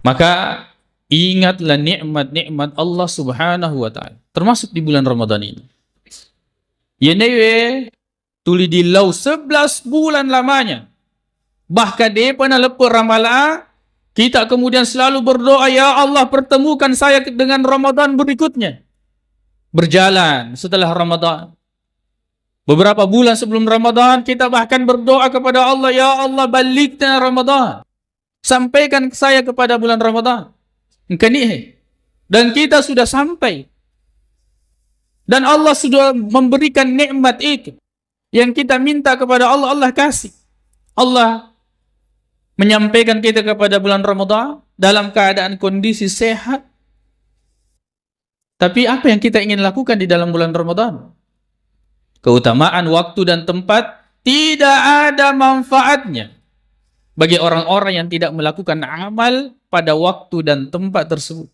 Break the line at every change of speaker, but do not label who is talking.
Maka ingatlah nikmat-nikmat Allah Subhanahu wa taala, termasuk di bulan Ramadan ini. Yenewe tuli di lau 11 bulan lamanya. Bahkan dia pernah lepur ramalan, kita kemudian selalu berdoa, ya Allah pertemukan saya dengan Ramadan berikutnya. Berjalan setelah Ramadan. Beberapa bulan sebelum Ramadan, kita bahkan berdoa kepada Allah, ya Allah balikna Ramadan. Sampaikan saya kepada bulan Ramadan. Dan kita sudah sampai. Dan Allah sudah memberikan nikmat itu. Yang kita minta kepada Allah, Allah kasih. Allah menyampaikan kita kepada bulan Ramadan dalam keadaan kondisi sehat. Tapi apa yang kita ingin lakukan di dalam bulan Ramadan? Keutamaan waktu dan tempat tidak ada manfaatnya bagi orang-orang yang tidak melakukan amal pada waktu dan tempat tersebut.